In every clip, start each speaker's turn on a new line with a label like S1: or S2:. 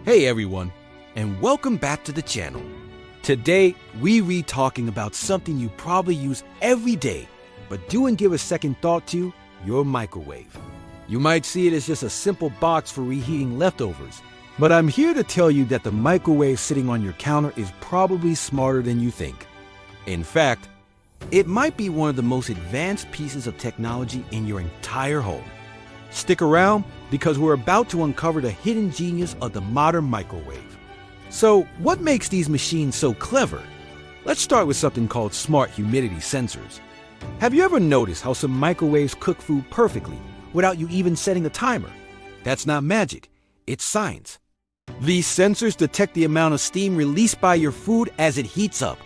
S1: Hey everyone, and welcome back to the channel. Today, we talking about something you probably use every day, but do give a second thought to, your microwave. You might see it as just a simple box for reheating leftovers, but I'm here to tell you that the microwave sitting on your counter is probably smarter than you think. In fact, it might be one of the most advanced pieces of technology in your entire home. Stick around, because we're about to uncover the hidden genius of the modern microwave. So, what makes these machines so clever? Let's start with something called smart humidity sensors. Have you ever noticed how some microwaves cook food perfectly without you even setting a timer? That's not magic, it's science. These sensors detect the amount of steam released by your food as it heats up.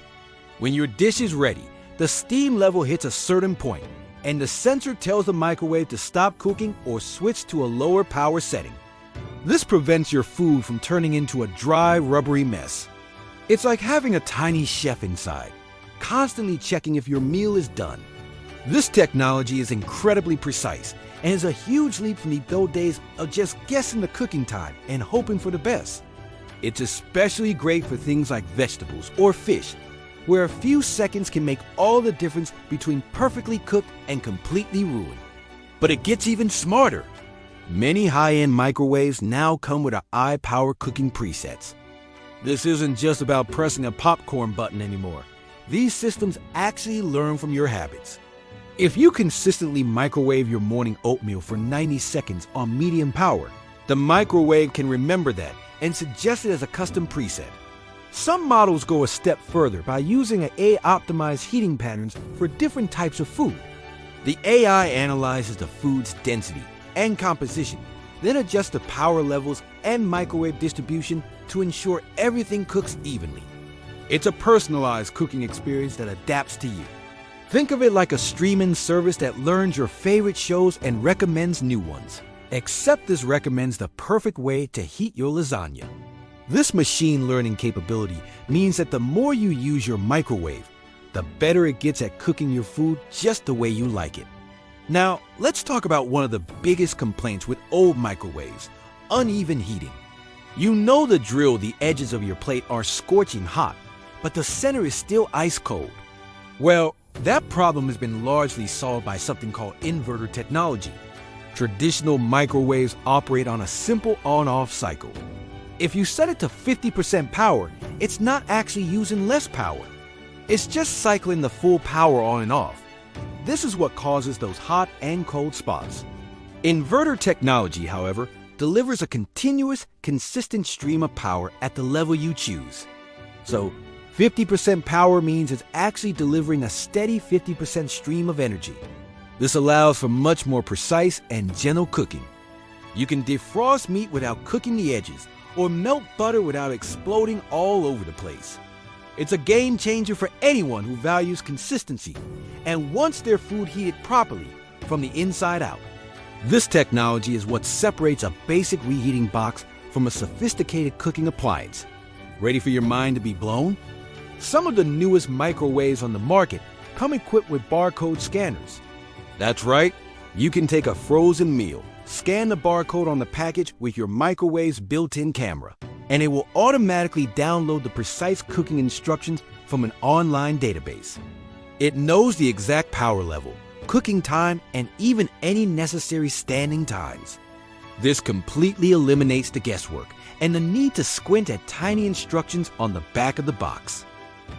S1: When your dish is ready, the steam level hits a certain point, and the sensor tells the microwave to stop cooking or switch to a lower power setting. This prevents your food from turning into a dry, rubbery mess. It's like having a tiny chef inside, constantly checking if your meal is done. This technology is incredibly precise and is a huge leap from the old days of just guessing the cooking time and hoping for the best. It's especially great for things like vegetables or fish, where a few seconds can make all the difference between perfectly cooked and completely ruined. But it gets even smarter. Many high-end microwaves now come with eye-power cooking presets. This isn't just about pressing a popcorn button anymore. These systems actually learn from your habits. If you consistently microwave your morning oatmeal for 90 seconds on medium power, the microwave can remember that and suggest it as a custom preset. Some models go a step further by using AI-optimized heating patterns for different types of food. The AI analyzes the food's density and composition, then adjusts the power levels and microwave distribution to ensure everything cooks evenly. It's a personalized cooking experience that adapts to you. Think of it like a streaming service that learns your favorite shows and recommends new ones. Except this recommends the perfect way to heat your lasagna. This machine learning capability means that the more you use your microwave, the better it gets at cooking your food just the way you like it. Now, let's talk about one of the biggest complaints with old microwaves: uneven heating. You know the drill, the edges of your plate are scorching hot, but the center is still ice cold. Well, that problem has been largely solved by something called inverter technology. Traditional microwaves operate on a simple on-off cycle. If you set it to 50% power, it's not actually using less power. It's just cycling the full power on and off. This is what causes those hot and cold spots. Inverter technology, however, delivers a continuous, consistent stream of power at the level you choose. So, 50% power means it's actually delivering a steady 50% stream of energy. This allows for much more precise and gentle cooking. You can defrost meat without cooking the edges, or melt butter without exploding all over the place. It's a game changer for anyone who values consistency and wants their food heated properly from the inside out. This technology is what separates a basic reheating box from a sophisticated cooking appliance. Ready for your mind to be blown? Some of the newest microwaves on the market come equipped with barcode scanners. That's right, you can take a frozen meal, scan the barcode on the package with your microwave's built-in camera, and it will automatically download the precise cooking instructions from an online database. It knows the exact power level, cooking time, and even any necessary standing times. This completely eliminates the guesswork and the need to squint at tiny instructions on the back of the box.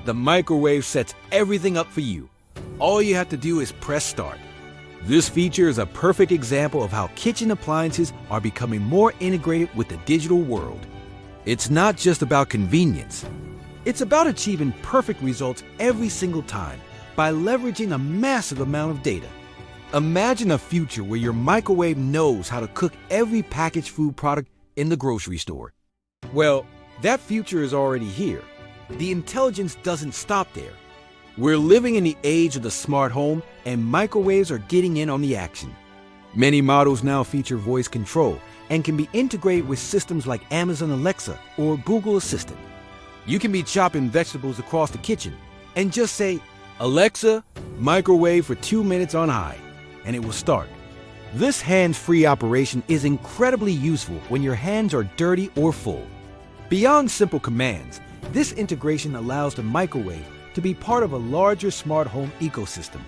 S1: The microwave sets everything up for you. All you have to do is press start. This feature is a perfect example of how kitchen appliances are becoming more integrated with the digital world. It's not just about convenience. It's about achieving perfect results every single time by leveraging a massive amount of data. Imagine a future where your microwave knows how to cook every packaged food product in the grocery store. Well, that future is already here. The intelligence doesn't stop there. We're living in the age of the smart home, and microwaves are getting in on the action. Many models now feature voice control and can be integrated with systems like Amazon Alexa or Google Assistant. You can be chopping vegetables across the kitchen and just say, "Alexa, microwave for 2 minutes on high," and it will start. This hands-free operation is incredibly useful when your hands are dirty or full. Beyond simple commands, this integration allows the microwave to be part of a larger smart home ecosystem.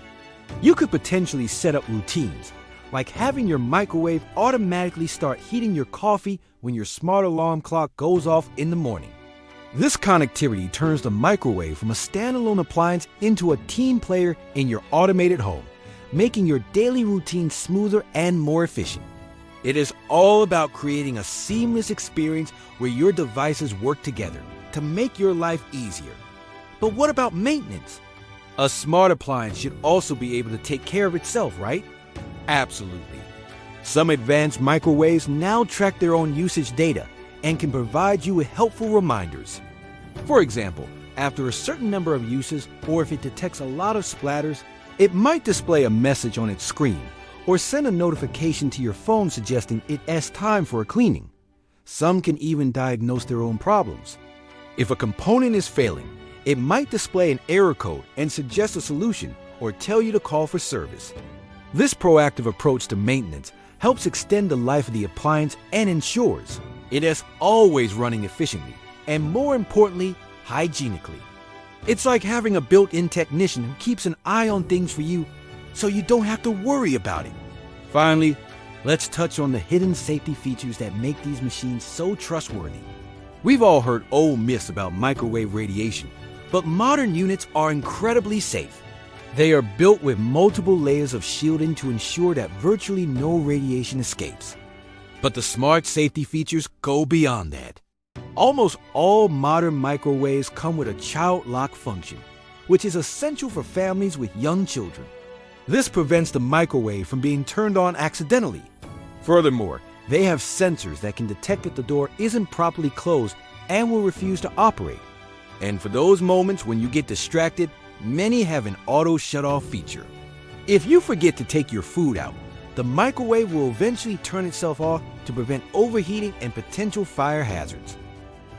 S1: You could potentially set up routines, like having your microwave automatically start heating your coffee when your smart alarm clock goes off in the morning. This connectivity turns the microwave from a standalone appliance into a team player in your automated home, making your daily routine smoother and more efficient. It is all about creating a seamless experience where your devices work together to make your life easier. But what about maintenance? A smart appliance should also be able to take care of itself, right? Absolutely. Some advanced microwaves now track their own usage data and can provide you with helpful reminders. For example, after a certain number of uses, or if it detects a lot of splatters, it might display a message on its screen or send a notification to your phone suggesting it's time for a cleaning. Some can even diagnose their own problems. If a component is failing, it might display an error code and suggest a solution or tell you to call for service. This proactive approach to maintenance helps extend the life of the appliance and ensures it is always running efficiently and, more importantly, hygienically. It's like having a built-in technician who keeps an eye on things for you so you don't have to worry about it. Finally, let's touch on the hidden safety features that make these machines so trustworthy. We've all heard old myths about microwave radiation, but modern units are incredibly safe. They are built with multiple layers of shielding to ensure that virtually no radiation escapes. But the smart safety features go beyond that. Almost all modern microwaves come with a child lock function, which is essential for families with young children. This prevents the microwave from being turned on accidentally. Furthermore, they have sensors that can detect if the door isn't properly closed and will refuse to operate. And for those moments when you get distracted, many have an auto shut-off feature. If you forget to take your food out, the microwave will eventually turn itself off to prevent overheating and potential fire hazards.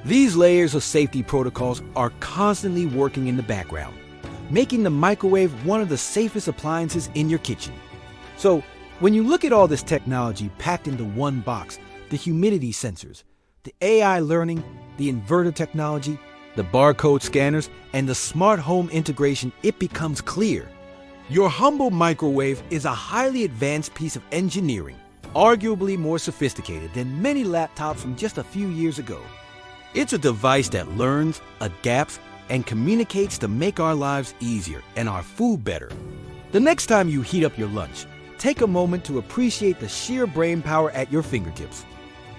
S1: These layers of safety protocols are constantly working in the background, making the microwave one of the safest appliances in your kitchen. So, when you look at all this technology packed into one box, the humidity sensors, the AI learning, the inverter technology, the barcode scanners, and the smart home integration, it becomes clear. Your humble microwave is a highly advanced piece of engineering, arguably more sophisticated than many laptops from just a few years ago. It's a device that learns, adapts, and communicates to make our lives easier and our food better. The next time you heat up your lunch, take a moment to appreciate the sheer brain power at your fingertips.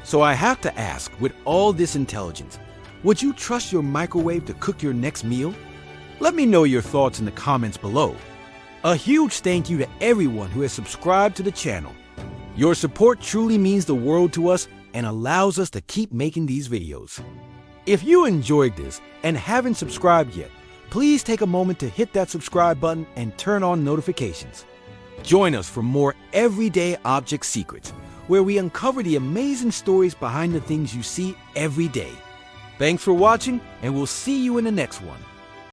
S1: So I have to ask, with all this intelligence, would you trust your microwave to cook your next meal? Let me know your thoughts in the comments below. A huge thank you to everyone who has subscribed to the channel. Your support truly means the world to us and allows us to keep making these videos. If you enjoyed this and haven't subscribed yet, please take a moment to hit that subscribe button and turn on notifications. Join us for more everyday object secrets, where we uncover the amazing stories behind the things you see every day. Thanks for watching, and we'll see you in the next one.